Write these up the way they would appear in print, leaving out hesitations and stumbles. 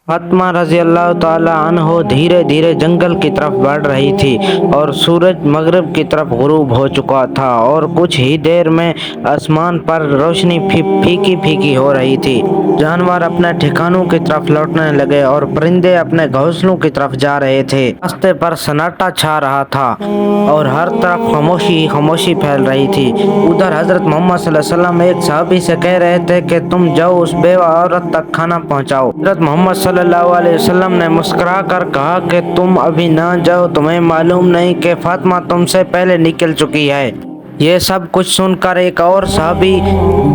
फातिमा रजी अल्लाह ताला अन्हो धीरे धीरे जंगल की तरफ बढ़ रही थी और सूरज मगरिब की तरफ गुरूब हो चुका था और कुछ ही देर में आसमान पर रोशनी फीकी फीकी हो रही थी। जानवर अपने ठिकानों की तरफ लौटने लगे और परिंदे अपने घोंसलों की तरफ जा रहे थे। रास्ते पर सन्नाटा छा रहा था और हर तरफ खामोशी ही खामोशी फैल रही थी। उधर हजरत मोहम्मद सल्लल्लाहु अलैहि वसल्लम एक सहाबी से कह रहे थे कि तुम जाओ उस बेवा औरत तक खाना पहुंचाओ। हजरत मोहम्मद सल्लल्लाहु अलैहि वसल्लम ने मुस्कुरा कर कहा कि तुम अभी ना जाओ, तुम्हें मालूम नहीं कि फातिमा तुमसे पहले निकल चुकी है। ये सब कुछ सुनकर एक और सहाबी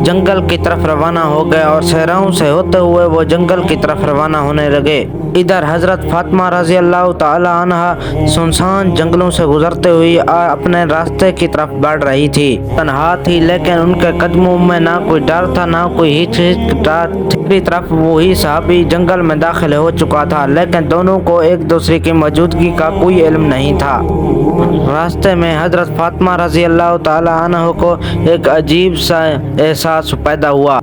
जंगल की तरफ रवाना हो गए और सहराओं से होते हुए वो जंगल की तरफ रवाना होने लगे। इधर हजरत फातिमा रजी अल्लाह ताला अन्हा सुनसान जंगलों से गुजरते हुए अपने रास्ते की तरफ बढ़ रही थी। तन्हा थी, लेकिन उनके कदमों में ना कोई डर था ना कोई हिचकिचाहट। दूसरी तरफ वही सहाबी जंगल में दाखिल हो चुका था, लेकिन दोनों को एक दूसरे की मौजूदगी का कोई इल्म नहीं था। रास्ते में हजरत फातिमा रजी अल्लाह ताला अन्हा को एक अजीब सा एहसास पैदा हुआ।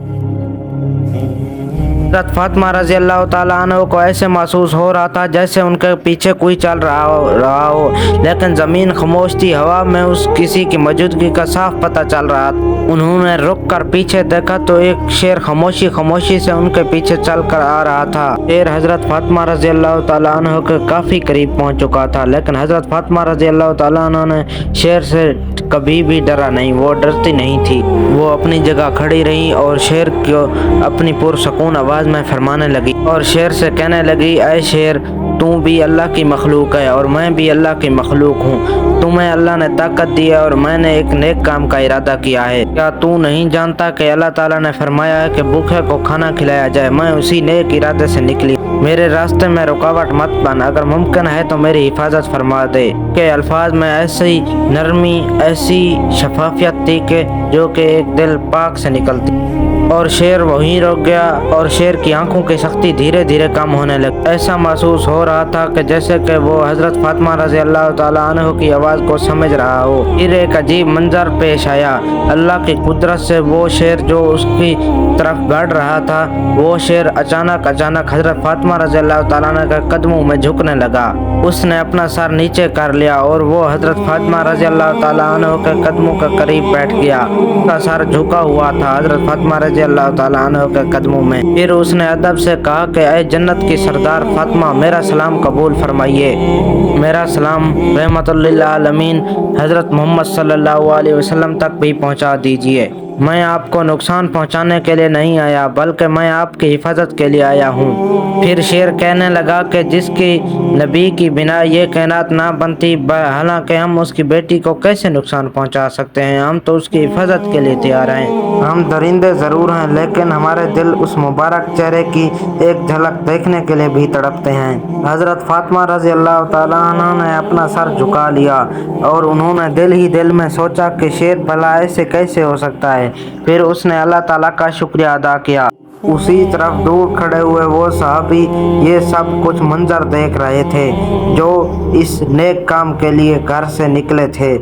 हजरत फातिमा रजी अल्लाह ताला अन्हा को ऐसे महसूस हो रहा था जैसे उनके पीछे कोई चल रहा हो, लेकिन जमीन खामोश थी। हवा में उस किसी की मौजूदगी का साफ पता चल रहा था। उन्होंने रुक कर पीछे देखा तो एक शेर खामोशी से उनके पीछे चल कर आ रहा था। शेर हजरत फातिमा रजी अल्लाह ताला अन्हा के काफी करीब पहुंच चुका था, लेकिन हजरत फातिमा रजी अल्लाह ताला अन्हा ने शेर से कभी भी डरा नहीं। वो डरती नहीं थी, वो अपनी जगह खड़ी रही और शेर को अपनी पुरसकून आवाज में फरमाने लगी और शेर से कहने लगी, ऐ शेर, तू भी अल्लाह की मखलूक है और मैं भी अल्लाह की मखलूक हूँ। तुम्हें अल्लाह ने ताकत दी है और मैंने एक नेक काम का इरादा किया है। क्या तू नहीं जानता कि अल्लाह ताला ने फरमाया है कि भूखे को खाना खिलाया जाए। मैं उसी नेक इरादे से निकली। मेरे रास्ते में रुकावट मत बन, अगर मुमकिन है तो मेरी हिफाजत फरमा दे। के अल्फाज में ऐसी नरमी, ऐसी शफाफियत थी कि जो कि एक दिल पाक से निकलती। और शेर वहीं रुक गया और शेर की आंखों की सख्ती धीरे धीरे कम होने लगी। ऐसा महसूस हो रहा था कि जैसे कि वो हजरत फातिमा रजी अल्लाह ताला अन्हा की आवाज़ को समझ रहा हो। फिर एक अजीब मंजर पेश आया। अल्लाह की कुदरत से वो शेर जो उसकी तरफ बढ़ रहा था, वो शेर अचानक हजरत फातिमा रजी अल्लाह ताला अन्हा के कदमों में झुकने लगा। उसने अपना सर नीचे कर लिया और वो हजरत फातिमा रजी अल्लाह ताला अन्हा के कदमों के करीब बैठ गया। उसका सर झुका हुआ था हजरत फातिमा रजी अल्लाह ताला अन्हा के कदमों में। फिर उसने अदब से कहा कि ऐ जन्नत की सरदार फातिमा, मेरा सलाम कबूल फरमाइए। मेरा सलाम रहमतुल लिल आलमीन हजरत मोहम्मद सल्लल्लाहु अलैहि वसल्लम तक भी पहुंचा दीजिए। मैं आपको नुकसान पहुंचाने के लिए नहीं आया, बल्कि मैं आपकी हिफाजत के लिए आया हूँ। फिर शेर कहने लगा कि जिसकी नबी की बिना ये कायनात ना बनती, हालांकि हम उसकी बेटी को कैसे नुकसान पहुंचा सकते हैं। हम तो उसकी हिफाजत के लिए तैयार हैं। हम दरिंदे ज़रूर हैं, लेकिन हमारे दिल उस मुबारक चेहरे की एक झलक देखने के लिए भी तड़पते हैं। हजरत फातिमा रजी अल्लाह ताला अन्हा ने अपना सर झुका लिया और उन्होंने दिल ही दिल में सोचा कि शेर भला ऐसे कैसे हो सकता है। फिर उसने अल्लाह ताला का शुक्रिया अदा किया। उसी तरफ दूर खड़े हुए वो सहाबी ये सब कुछ मंजर देख रहे थे जो इस नेक काम के लिए घर से निकले थे।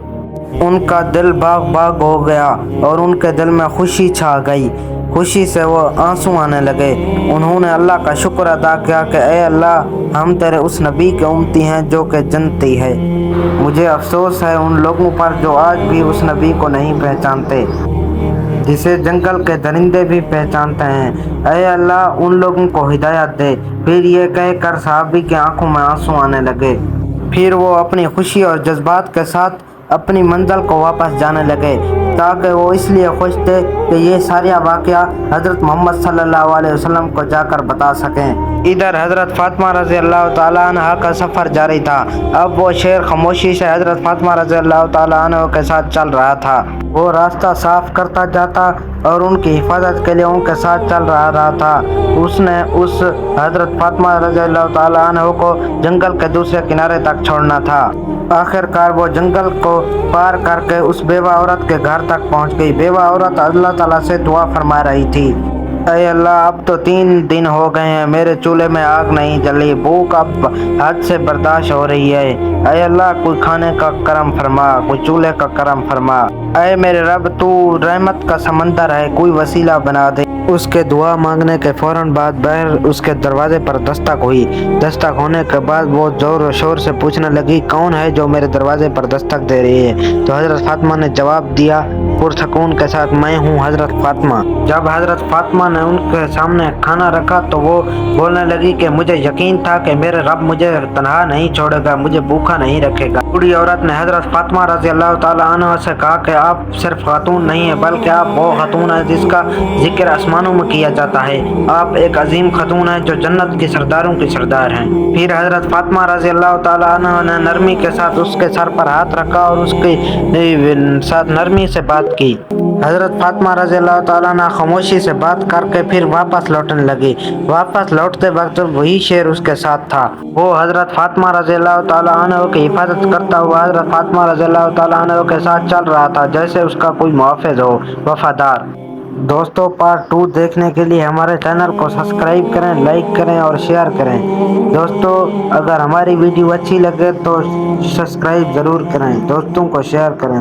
उनका दिल बाग हो गया और उनके दिल में खुशी छा गई। खुशी से वो आंसू आने लगे। उन्होंने अल्लाह का शुक्र अदा किया कि ऐ अल्लाह, हम तेरे उस नबी के उम्मती हैं जो कि जन्नती है। मुझे अफसोस है उन लोगों पर जो आज भी उस नबी को नहीं पहचानते, जिसे जंगल के दरिंदे भी पहचानते हैं। ऐ अल्लाह, उन लोगों को हिदायत दे। फिर ये कहकर सहाबी की आंखों में आंसू आने लगे। फिर वो अपनी खुशी और जज्बात के साथ अपनी मंजिल को वापस जाने लगे, ताकि वो इसलिए खुश थे कि ये सारे वाक़या हज़रत मोहम्मद सल्लल्लाहु अलैहि वसल्लम को जाकर बता सकें। इधर हज़रत फातिमा रज़ी अल्लाह ताला अन्हा का सफ़र जारी था। अब वो शेर खामोशी से हज़रत फातिमा रज़ी अल्लाह ताला अन्हा के साथ चल रहा था। वो रास्ता साफ करता जाता और उनकी हिफाजत के लिए उनके साथ चल रहा था। उसने उस हज़रत फातिमा रज़ी अल्लाह ताला अन्हा को जंगल के दूसरे किनारे तक छोड़ना था। आखिरकार वो जंगल को पार करके उस बेवा औरत के घर तक पहुंच गई। बेवा औरत अल्लाह ताला से दुआ फरमा रही थी, ऐ अल्लाह, अब तो 3 दिन हो गए हैं, मेरे चूल्हे में आग नहीं जली, भूख अब हद से बर्दाश्त हो रही है। ऐ अल्लाह, कोई खाने का करम फरमा, कोई चूल्हे का करम फरमा। ऐ मेरे रब, तू रहमत का समंदर है, कोई वसीला बना दे। اس کے دعا مانگنے کے فوراً بعد باہر اس کے دروازے پر دستک ہوئی۔ دستک ہونے کے بعد وہ زور و شور سے پوچھنے لگی، کون ہے جو میرے دروازے پر دستک دے رہی ہے؟ تو حضرت فاطمہ نے جواب دیا پرسکون کے ساتھ، میں ہوں حضرت فاطمہ۔ جب حضرت فاطمہ نے ان کے سامنے کھانا رکھا تو وہ بولنے لگی کہ مجھے یقین تھا کہ میرے رب مجھے تنہا نہیں چھوڑے گا، مجھے بھوکا نہیں رکھے گا۔ بوڑھی عورت نے حضرت فاطمہ رضی اللہ تعالیٰ عنہ سے کہا کہ آپ صرف خاتون نہیں ہیں بلکہ آپ وہ خاتون ہیں جس کا ذکر آسمانوں میں کیا جاتا ہے۔ آپ ایک عظیم خاتون ہیں جو جنت کی سرداروں کی سردار ہیں۔ پھر حضرت فاطمہ رضی اللہ تعالیٰ عنہ نے نرمی کے ساتھ اس کے سر پر ہاتھ رکھا اور اس کے ساتھ نرمی سے بات کی۔ حضرت فاطمہ رضی اللہ تعالیٰ عنہ خاموشی سے بات کر کے پھر واپس لوٹنے لگی۔ واپس لوٹتے وقت وہی شیر اس کے ساتھ تھا۔ وہ حضرت فاطمہ رضی اللہ تعالیٰ عنہ کی حفاظت کرتا ہوا حضرت فاطمہ رضی اللہ تعالیٰ عنہ کے ساتھ چل رہا تھا جیسے اس کا کوئی محافظ ہو، وفادار۔ دوستو، پارٹ 2 دیکھنے کے لیے ہمارے چینل کو سبسکرائب کریں، لائک کریں اور شیئر کریں۔ دوستو، اگر ہماری ویڈیو اچھی لگے تو سبسکرائب ضرور کریں، دوستوں کو شیئر کریں۔